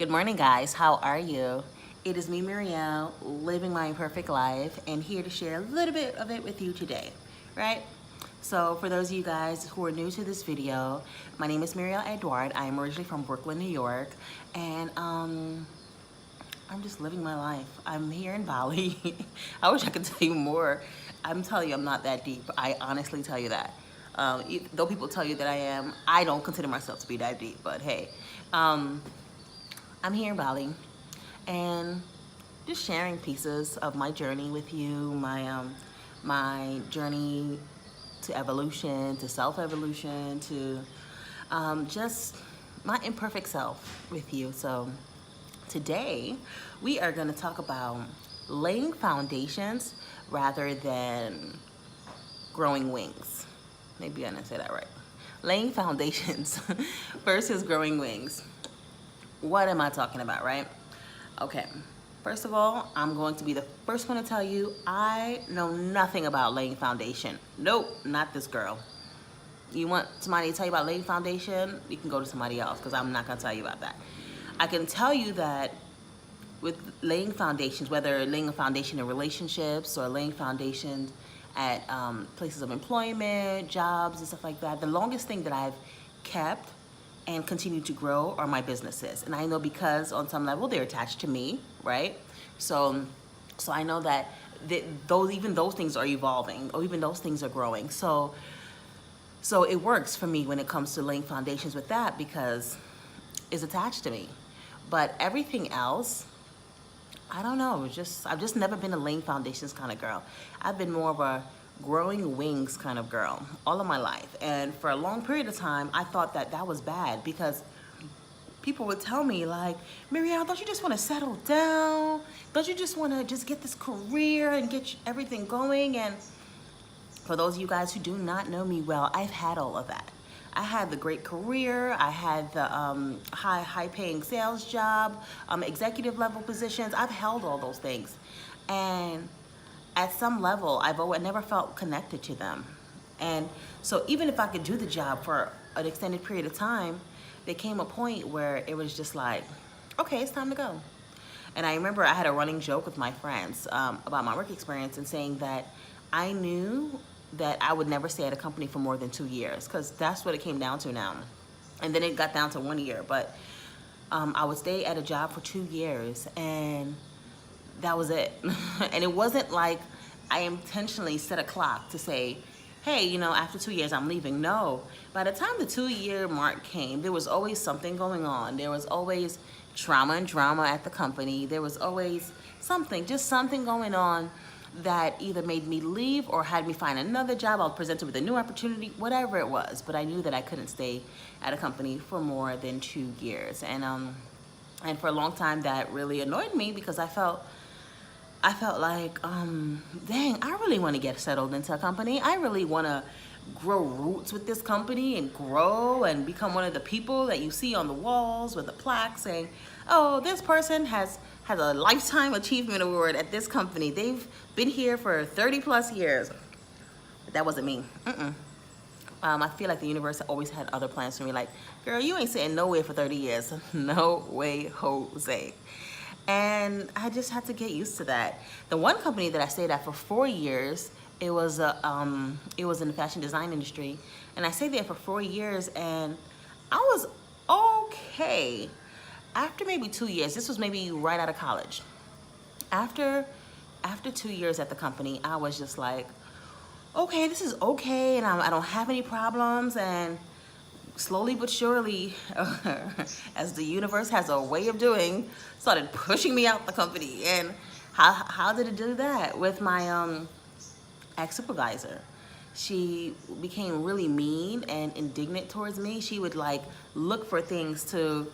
Good morning, guys. How are you? It is me, Mirielle, living my imperfect life, and here to share a little bit of it with you today, right? So, for those of you guys who are new to this video, my name is Mirielle Edouard. I am originally from Brooklyn, New York, and I'm just living my life. I'm here in Bali. I wish I could tell you more. I'm telling you, I'm not that deep. I honestly tell you that. Though people tell you that I am, I don't consider myself to be that deep, but hey. I'm here in Bali and just sharing pieces of my journey with you, my journey to evolution, to self-evolution, to just my imperfect self with you. So today we are going to talk about laying foundations rather than growing wings. Maybe I didn't say that right. Laying foundations versus growing wings. What am I talking about, right? Okay, first of all, I'm going to be the first one to tell you I know nothing about laying foundation. Nope, not this girl. You want somebody to tell you about laying foundation, you can go to somebody else because I'm not going to tell you about that. I can tell you that with laying foundations, whether laying a foundation in relationships or laying foundations at places of employment, jobs, and stuff like that, the longest thing that I've kept and continue to grow are my businesses. And I know because on some level they're attached to me, right? So I know that even those things are evolving, or even those things are growing. So it works for me when it comes to laying foundations with that because it's attached to me. But everything else, I don't know. I've just never been a laying foundations kind of girl. I've been more of a growing wings kind of girl all of my life. And for a long period of time, I thought that that was bad because people would tell me like, Mirielle, don't you just want to settle down? Don't you just want to just get this career and get everything going? And for those of you guys who do not know me well, I've had all of that. I had the great career. I had the high paying sales job, executive level positions. I've held all those things. And at some level, I've never felt connected to them. And so even if I could do the job for an extended period of time, there came a point where it was just like, okay, it's time to go. And I remember I had a running joke with my friends about my work experience and saying that I knew that I would never stay at a company for more than 2 years because that's what it came down to now. And then it got down to 1 year, but I would stay at a job for 2 years and that was it. And it wasn't like I intentionally set a clock to say, hey, you know, after 2 years I'm leaving. No, by the time the 2-year mark came, there was always something going on. There was always trauma and drama at the company. There was always just something going on that either made me leave or had me find another job. I was presented with a new opportunity, whatever it was. But I knew that I couldn't stay at a company for more than 2 years. And for a long time that really annoyed me because I felt like, dang, I really want to get settled into a company. I really want to grow roots with this company and grow and become one of the people that you see on the walls with a plaque saying, oh, this person has a lifetime achievement award at this company. They've been here for 30 plus years. But that wasn't me. I feel like the universe always had other plans for me. Like, girl, you ain't sitting nowhere for 30 years. No way, Jose. And I just had to get used to that. The one company that I stayed at for 4 years, it was in the fashion design industry. And I stayed there for 4 years and I was okay. After maybe 2 years, this was maybe right out of college. After 2 years at the company, I was just like, okay, this is okay. And I don't have any problems. And slowly but surely, as the universe has a way of doing, started pushing me out the company. And how did it do that? With my ex-supervisor. She became really mean and indignant towards me. She would like look for things to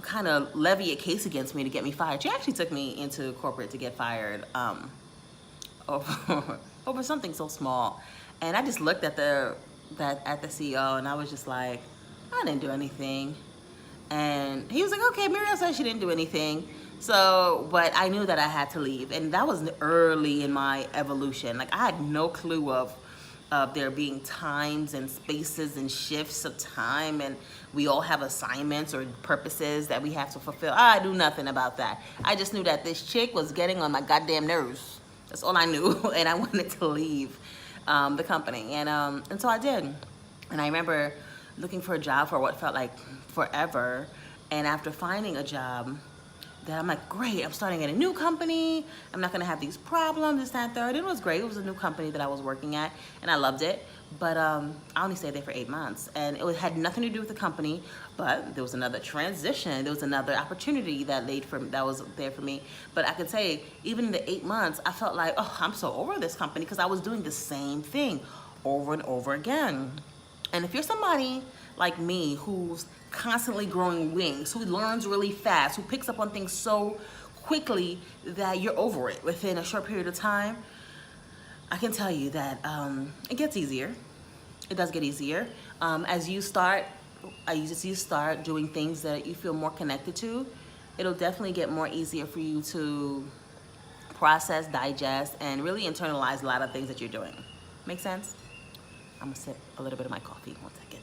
kind of levy a case against me to get me fired. She actually took me into corporate to get fired over something so small. And I just looked at the CEO and I was just like, I didn't do anything. And he was like, okay, Mirielle said she didn't do anything. So, but I knew that I had to leave. And that was early in my evolution. Like I had no clue of of there being times and spaces and shifts of time, and we all have assignments or purposes that we have to fulfill. I knew nothing about that. I just knew that this chick was getting on my goddamn nerves. That's all I knew, and I wanted to leave the company, and so I did. And I remember looking for a job for what felt like forever, and after finding a job that I'm like, great, I'm starting at a new company, I'm not gonna have these problems, this, that, and third. It was great. It was a new company that I was working at, and I loved it. But I only stayed there for 8 months, and had nothing to do with the company, but there was another transition, there was another opportunity that was there for me. But I could say, even in the 8 months, I felt like, oh, I'm so over this company, because I was doing the same thing over and over again. And if you're somebody like me who's constantly growing wings, who learns really fast, who picks up on things so quickly that you're over it within a short period of time, I can tell you that it gets easier. It does get easier. As you start doing things that you feel more connected to, it'll definitely get more easier for you to process, digest, and really internalize a lot of things that you're doing. Make sense? I'm gonna sip a little bit of my coffee. 1 second.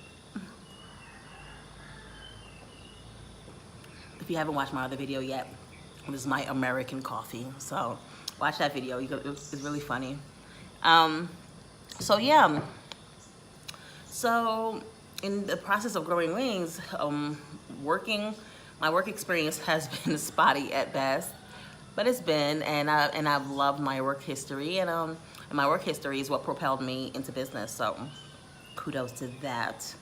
If you haven't watched my other video yet, this is my American coffee. So watch that video. It's really funny. So yeah. So in the process of growing wings, my work experience has been spotty at best, but it's been, and I've loved my work history, and my work history is what propelled me into business. So kudos to that.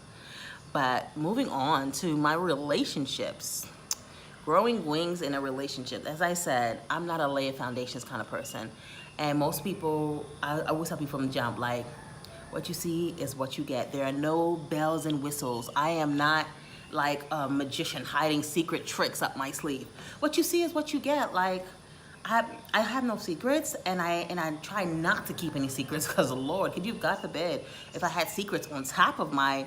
But moving on to my relationships. Growing wings in a relationship. As I said, I'm not a lay foundations kind of person. And most people, I always tell people from the jump, like, what you see is what you get. There are no bells and whistles. I am not like a magician hiding secret tricks up my sleeve. What you see is what you get. Like, I have no secrets, and I try not to keep any secrets, because Lord, could you, God forbid, if I had secrets on top of my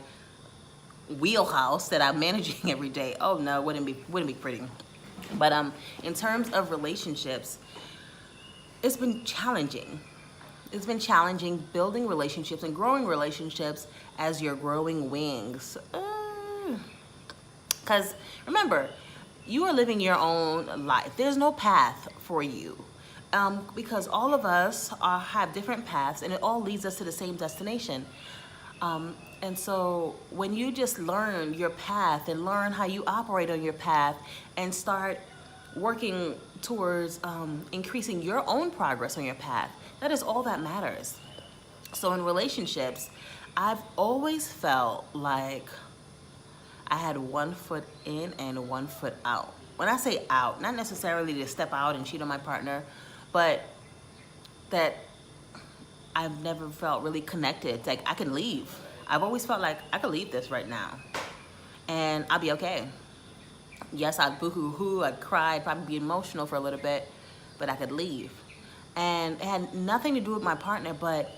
wheelhouse that I'm managing every day. Oh no, wouldn't be pretty. But in terms of relationships, it's been challenging. It's been challenging building relationships and growing relationships as you're growing wings. Because remember, you are living your own life. There's no path for you. Because all of us have different paths, and it all leads us to the same destination. And so when you just learn your path and learn how you operate on your path and start working towards increasing your own progress on your path, that is all that matters. So in relationships, I've always felt like I had 1 foot in and 1 foot out. When I say out, not necessarily to step out and cheat on my partner, but that I've never felt really connected. Like, I can leave. I've always felt like I could leave this right now and I'll be okay. Yes, I'd boo-hoo-hoo, I'd cry, I'd probably be emotional for a little bit, but I could leave. And it had nothing to do with my partner, but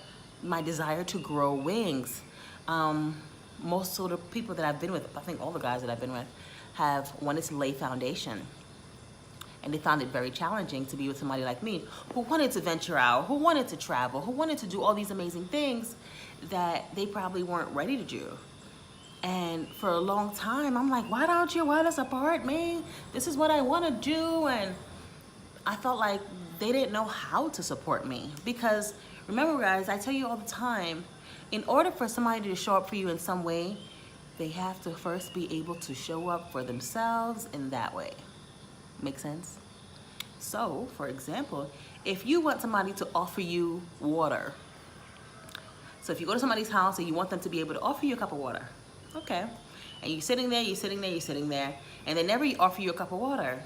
my desire to grow wings. Most of the people that I've been with, I think all the guys that I've been with, have wanted to lay foundation. And they found it very challenging to be with somebody like me, who wanted to venture out, who wanted to travel, who wanted to do all these amazing things that they probably weren't ready to do. And for a long time, I'm like, why don't you want us apart, man? This is what I want to do. And I felt like they didn't know how to support me. Because remember, guys, I tell you all the time, in order for somebody to show up for you in some way, they have to first be able to show up for themselves in that way. Make sense? So, for example, if you want somebody to offer you water, so if you go to somebody's house and you want them to be able to offer you a cup of water, okay, and you're sitting there, and they never offer you a cup of water.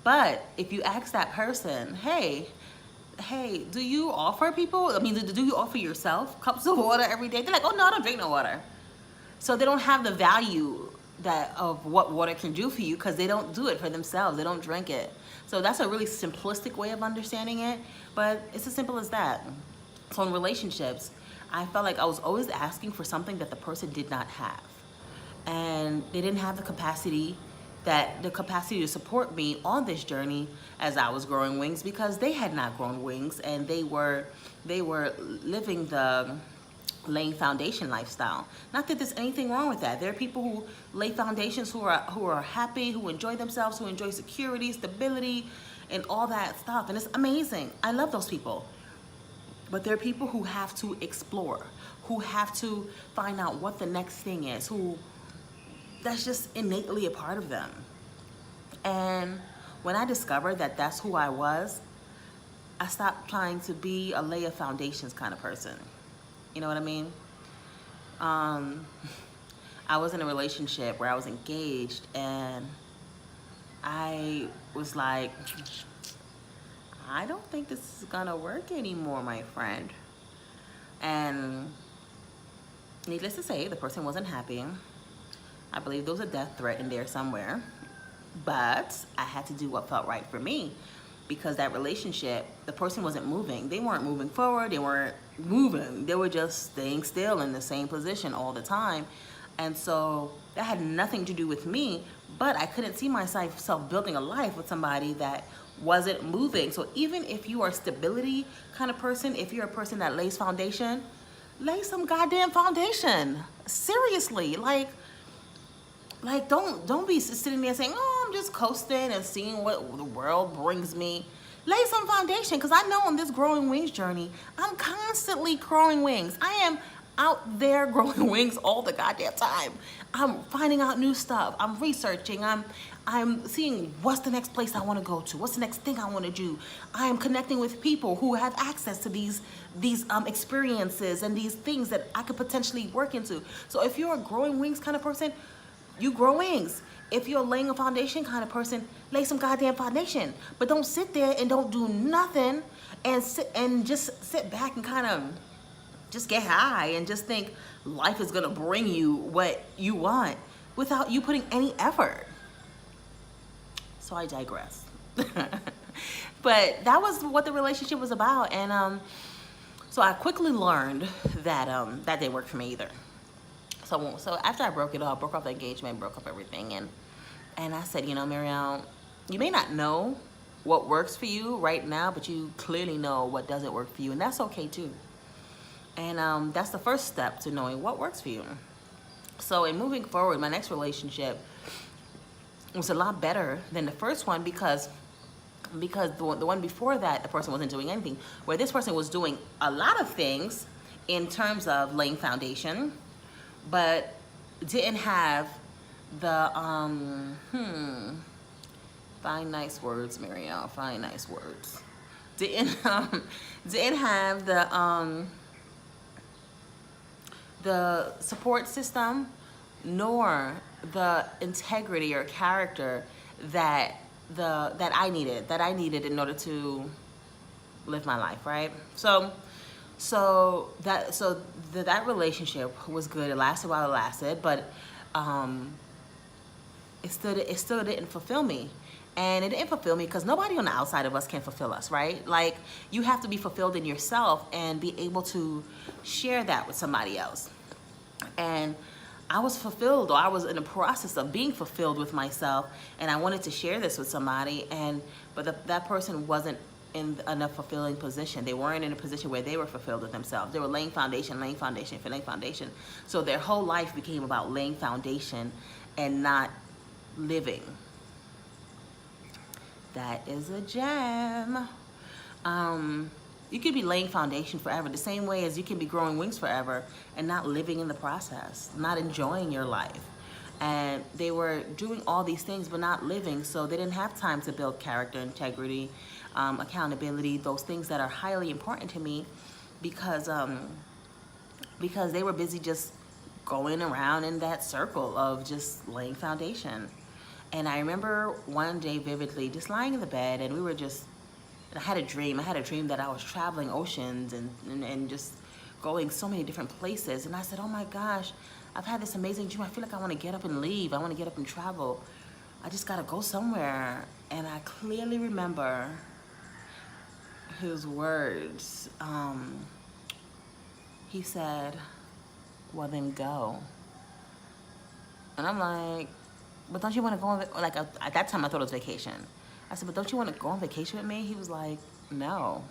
But if you ask that person, hey, do you offer people, do you offer yourself cups of water every day? They're like, oh no, I don't drink no water. So they don't have the value of what water can do for you, because they don't do it for themselves. They don't drink it. So that's a really simplistic way of understanding it, but it's as simple as that. So in relationships, I felt like I was always asking for something that the person did not have. And they didn't have the capacity that the capacity to support me on this journey as I was growing wings, because they had not grown wings, and they were living the laying foundation lifestyle. Not that there's anything wrong with that. There are people who lay foundations who are happy, who enjoy themselves, who enjoy security, stability, and all that stuff. And it's amazing. I love those people. But there are people who have to explore, who have to find out what the next thing is, who that's just innately a part of them. And when I discovered that that's who I was, I stopped trying to be a lay of foundations kind of person. You know what I mean? I was in a relationship where I was engaged, and I was like, I don't think this is gonna work anymore, my friend. And needless to say, the person wasn't happy. I believe there was a death threat in there somewhere. But I had to do what felt right for me, because that relationship, the person wasn't moving. They weren't moving forward. They weren't moving. They were just staying still in the same position all the time. And so that had nothing to do with me, but I couldn't see myself building a life with somebody that wasn't moving. So even if you are a stability kind of person, if you're a person that lays foundation, lay some goddamn foundation. Seriously, like don't be sitting there saying, oh, I'm just coasting and seeing what the world brings me. Lay some foundation, because I know on this growing wings journey, I'm constantly growing wings. I am out there growing wings all the goddamn time. I'm finding out new stuff. I'm researching. I'm seeing what's the next place I want to go to. What's the next thing I want to do. I am connecting with people who have access to these experiences and these things that I could potentially work into. So if you're a growing wings kind of person, you grow wings. If you're laying a foundation kind of person, lay some goddamn foundation. But don't sit there and don't do nothing and just sit back and kind of just get high and just think life is gonna bring you what you want without you putting any effort. So I digress. But that was what the relationship was about, and so I quickly learned that that didn't work for me either. So after I broke off the engagement, broke up everything, and I said, you know, Mirielle, you may not know what works for you right now, but you clearly know what doesn't work for you, and that's okay too. And that's the first step to knowing what works for you. So in moving forward, my next relationship was a lot better than the first one, because the one before that, the person wasn't doing anything, where this person was doing a lot of things in terms of laying foundation, but didn't have the find nice words, Mirielle, find nice words. Didn't have the support system, nor the integrity or character that I needed in order to live my life, right? So that relationship was good. It lasted while it lasted, but it still didn't fulfill me. And it didn't fulfill me because nobody on the outside of us can fulfill us, right? Like, you have to be fulfilled in yourself and be able to share that with somebody else. And I was fulfilled, or I was in the process of being fulfilled with myself, and I wanted to share this with somebody, but that person wasn't in enough fulfilling position. They weren't in a position where they were fulfilled with themselves. They were laying foundation. So their whole life became about laying foundation and not living. That is a gem. You could be laying foundation forever, the same way as you can be growing wings forever and not living in the process, not enjoying your life. And they were doing all these things but not living, so they didn't have time to build character, integrity, accountability, those things that are highly important to me, because they were busy just going around in that circle of just laying foundation. And I remember one day vividly just lying in the bed, and I had a dream that I was traveling oceans and just going so many different places. And I said, oh my gosh, I've had this amazing dream. I feel like I want to get up and leave. I want to get up and travel. I just got to go somewhere. And I clearly remember his words. He said, well, then go. And I'm like, but don't you want to go on, like, at that time I thought it was vacation. I said, but don't you want to go on vacation with me? He was like, no,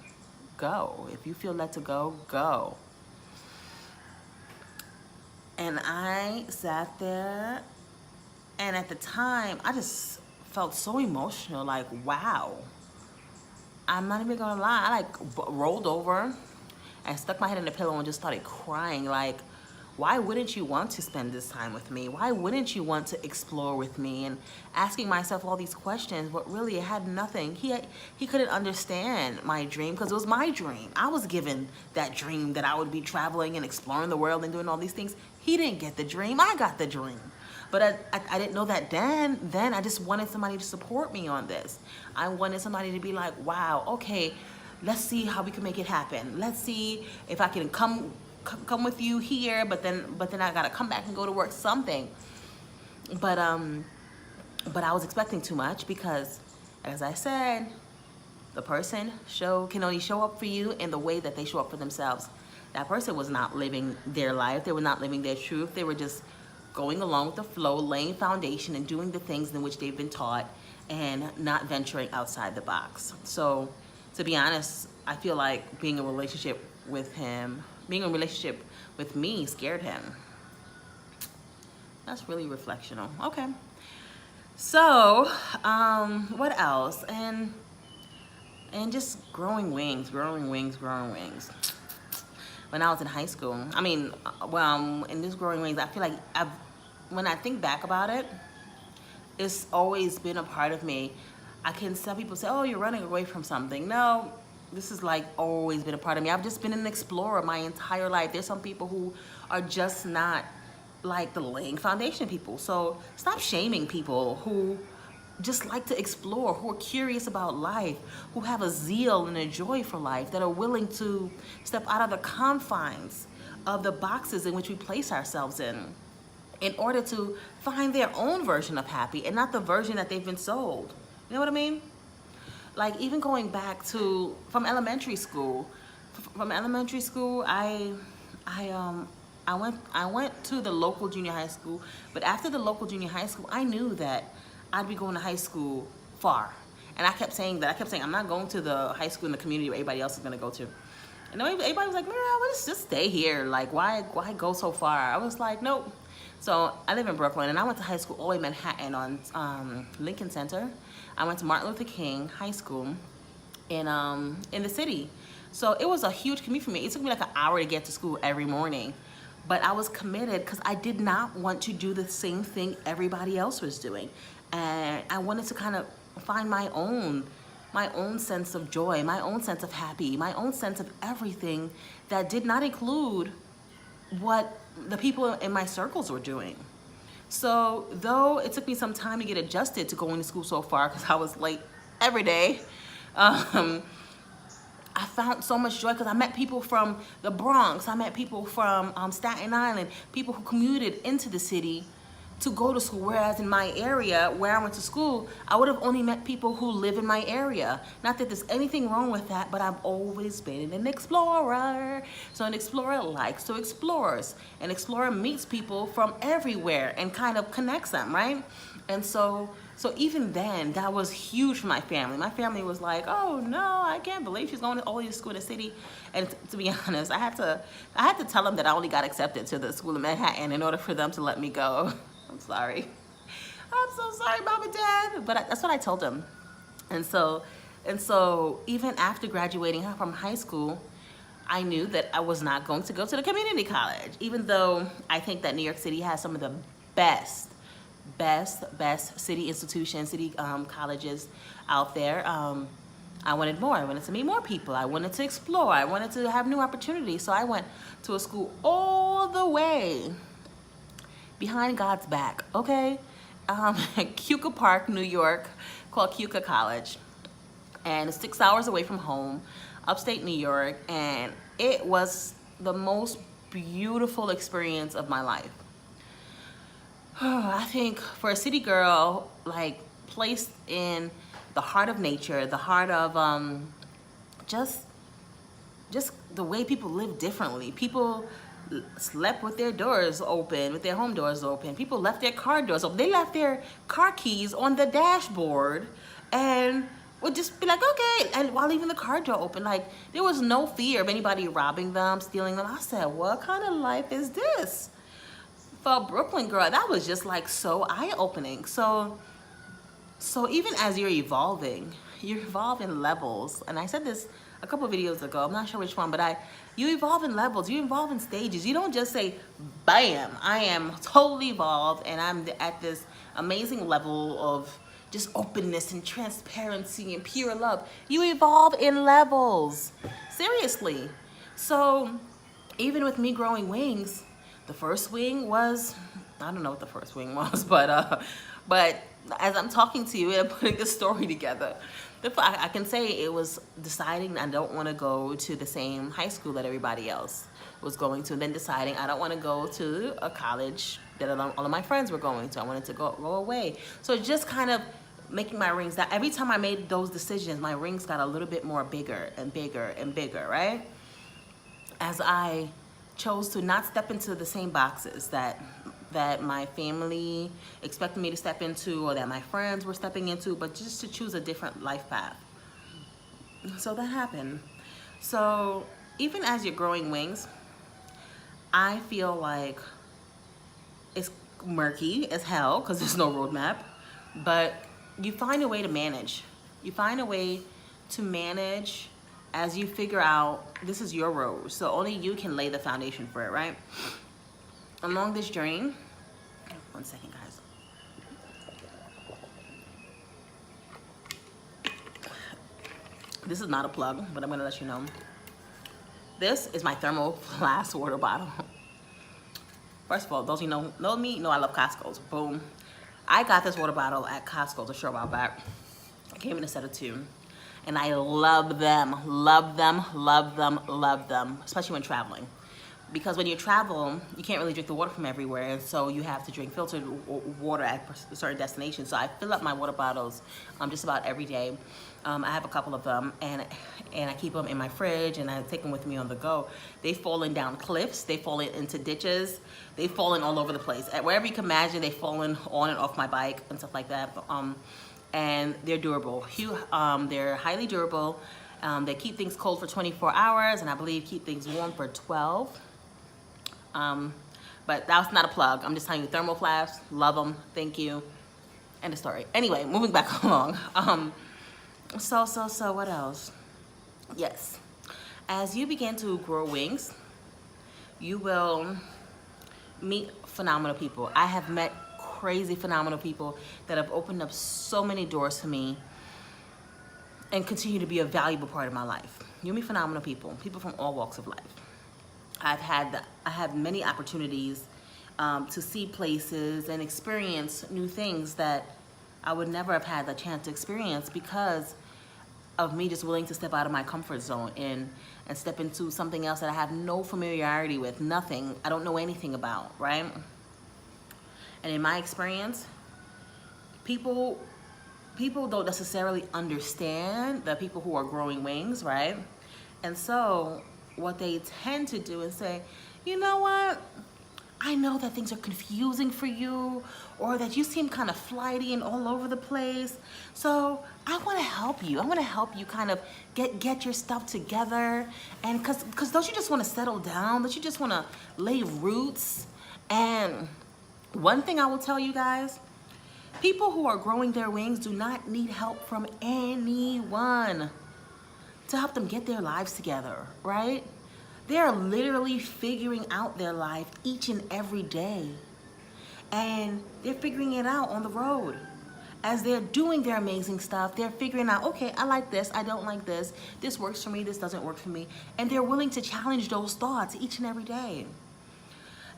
go. If you feel led to go, go. And I sat there, and at the time, I just felt so emotional, like, wow. I'm not even gonna lie, I like rolled over and stuck my head in the pillow and just started crying, like, why wouldn't you want to spend this time with me? Why wouldn't you want to explore with me? And asking myself all these questions, but really it had nothing. He couldn't understand my dream because it was my dream. I was given that dream that I would be traveling and exploring the world and doing all these things. He didn't get the dream, I got the dream. But I didn't know that then. I just wanted somebody to support me on this. I wanted somebody to be like, wow, okay, let's see how we can make it happen. Let's see if I can come with you here, but then I gotta come back and go to work, something. But I was expecting too much because, as I said, the person can only show up for you in the way that they show up for themselves. That person was not living their life. They were not living their truth. They were just going along with the flow, laying foundation and doing the things in which they've been taught and not venturing outside the box. So, to be honest, I feel like being in a relationship with me scared him. That's really reflectional. Okay. So, what else? And just growing wings. When I was in high school, in this growing wings, I feel like when I think back about it, it's always been a part of me. Some people say, oh, you're running away from something. No, this is like always been a part of me. I've just been an explorer my entire life. There's some people who are just not like the laying foundation people. So stop shaming people who just like to explore, who are curious about life, who have a zeal and a joy for life, that are willing to step out of the confines of the boxes in which we place ourselves in order to find their own version of happy and not the version that they've been sold. You know what I mean? Like, even going back from elementary school. I went to the local junior high school, but after the local junior high school, I knew that I'd be going to high school far. And I kept saying, I'm not going to the high school in the community where everybody else is going to go to. And everybody was like, Mirielle, let's just stay here. Like, why go so far? I was like, nope. So I live in Brooklyn, and I went to high school all the way in Manhattan on Lincoln Center. I went to Martin Luther King High School in the city. So it was a huge commute for me. It took me like an hour to get to school every morning. But I was committed because I did not want to do the same thing everybody else was doing. And I wanted to kind of find my own sense of joy, my own sense of happy, my own sense of everything that did not include what the people in my circles were doing. So though it took me some time to get adjusted to going to school so far because I was late every day, I found so much joy because I met people from the Bronx. I met people from Staten Island, people who commuted into the city to go to school. Whereas in my area where I went to school, I would have only met people who live in my area. Not that there's anything wrong with that, but I've always been an explorer. So an explorer likes to explore. An explorer meets people from everywhere and kind of connects them, right? And so even then, that was huge for my family. My family was like, oh no, I can't believe she's going to all these school in the city. And to be honest, I had to tell them that I only got accepted to the school in Manhattan in order for them to let me go. I'm sorry. I'm so sorry, Mom and Dad. But that's what I told them. And so even after graduating from high school, I knew that I was not going to go to the community college, even though I think that New York City has some of the best city institutions, city colleges out there. I wanted more. I wanted to meet more people. I wanted to explore. I wanted to have new opportunities. So I went to a school all the way behind God's back, okay? Keuka Park, New York, called Keuka College. And it's 6 hours away from home, upstate New York. And it was the most beautiful experience of my life. I think for a city girl, like placed in the heart of nature, the heart of just the way people live differently. People slept with their doors open, with their home doors open. People left their car doors open. They left their car keys on the dashboard and would just be like, okay, and while leaving the car door open, like there was no fear of anybody robbing them, stealing them. I said, what kind of life is this? For a Brooklyn girl, that was just like so eye-opening. So even as you're evolving, you evolve in levels. And I said this a couple of videos ago, I'm not sure which one, but you evolve in levels, you evolve in stages. You don't just say, bam, I am totally evolved and I'm at this amazing level of just openness and transparency and pure love. You evolve in levels, seriously. So even with me growing wings, the first wing was, I don't know what the first wing was, but as I'm talking to you and putting this story together, I can say it was deciding I don't want to go to the same high school that everybody else was going to, and then deciding I don't want to go to a college that all of my friends were going to. I wanted to go away. So just kind of making my rings, that every time I made those decisions, my rings got a little bit more bigger and bigger and bigger, right? As I chose to not step into the same boxes that my family expected me to step into or that my friends were stepping into, but just to choose a different life path. So that happened. So even as you're growing wings, I feel like it's murky as hell because there's no roadmap, but you find a way to manage. You find a way to manage as you figure out this is your road. So only you can lay the foundation for it, right? Along this journey, one second, guys. This is not a plug, but I'm gonna let you know. This is my thermal flask water bottle. First of all, those of you know me, know I love Costco's. Boom. I got this water bottle at Costco's a short while back. It came in a set of 2. And I love them, love them, love them, love them, especially when traveling. Because when you travel, you can't really drink the water from everywhere, and so you have to drink filtered water at certain destinations. So I fill up my water bottles just about every day. I have a couple of them, and I keep them in my fridge, and I take them with me on the go. They've fallen down cliffs, they've fallen into ditches, they've fallen all over the place. Wherever you can imagine, they've fallen on and off my bike and stuff like that. And they're durable. They're highly durable. They keep things cold for 24 hours, and I believe keep things warm for 12. But that's not a plug. I'm just telling you, thermal flasks, love them, thank you. End of story. Anyway, moving back along. So what else? Yes, as you begin to grow wings, you will meet phenomenal people. I have met crazy phenomenal people that have opened up so many doors to me and continue to be a valuable part of my life. You'll meet phenomenal people from all walks of life. I have many opportunities to see places and experience new things that I would never have had the chance to experience because of me just willing to step out of my comfort zone and step into something else that I have no familiarity with, nothing, I don't know anything about, right? And in my experience, people don't necessarily understand the people who are growing wings, right? And so what they tend to do is say, you know what? I know that things are confusing for you, or that you seem kind of flighty and all over the place. So I want to help you. I want to help you kind of get your stuff together. And because don't you just want to settle down? Don't you just want to lay roots? And one thing I will tell you guys, people who are growing their wings do not need help from anyone to help them get their lives together, right? They're literally figuring out their life each and every day. And they're figuring it out on the road. As they're doing their amazing stuff, they're figuring out, okay, I like this, I don't like this, this works for me, this doesn't work for me. And they're willing to challenge those thoughts each and every day.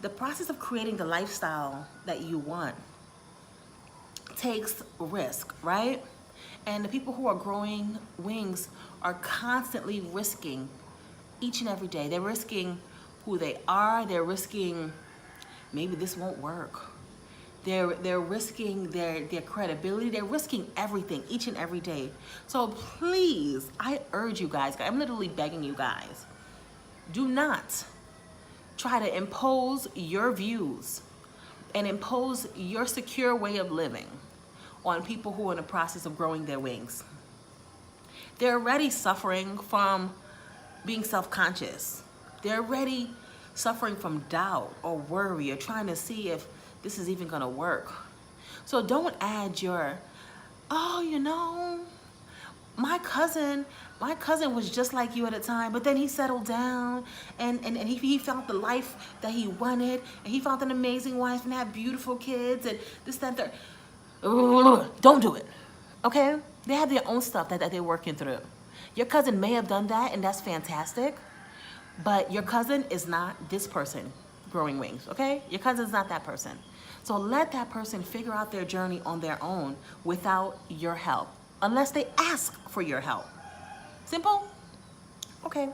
The process of creating the lifestyle that you want takes risk, right? And the people who are growing wings are constantly risking each and every day. They're risking who they are. They're risking maybe this won't work. They're risking their credibility. They're risking everything each and every day. So please, I urge you guys, I'm literally begging you guys, do not try to impose your views and impose your secure way of living on people who are in the process of growing their wings. They're already suffering from being self-conscious. They're already suffering from doubt or worry or trying to see if this is even gonna work. So don't add your, oh, you know, my cousin was just like you at a time, but then he settled down and he found the life that he wanted, and he found an amazing wife and had beautiful kids and this, that, that. Don't do it, okay? They have their own stuff that they're working through. Your cousin may have done that, and that's fantastic, but your cousin is not this person growing wings, okay? Your cousin's not that person. So let that person figure out their journey on their own without your help, unless they ask for your help. Simple? Okay.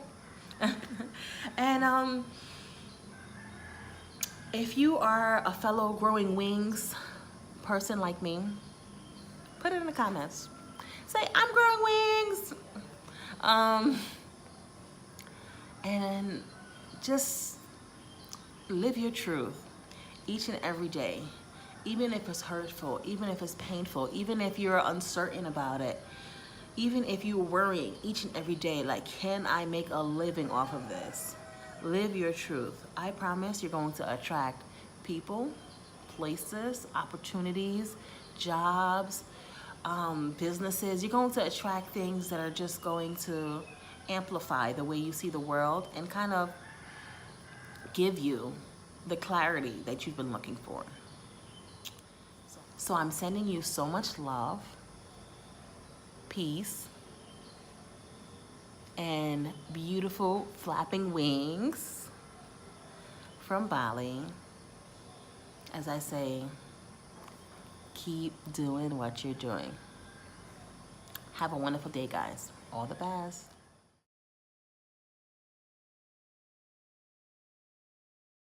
And if you are a fellow growing wings person like me, put it in the comments. Say, I'm growing wings. And just live your truth each and every day, even if it's hurtful, even if it's painful, even if you're uncertain about it, even if you're worrying each and every day, like, can I make a living off of this? Live your truth. I promise you're going to attract people, places, opportunities, jobs, businesses. You're going to attract things that are just going to amplify the way you see the world and kind of give you the clarity that you've been looking for. So I'm sending you so much love, peace, and beautiful flapping wings from Bali. As I say, keep doing what you're doing. Have a wonderful day, guys. All the best.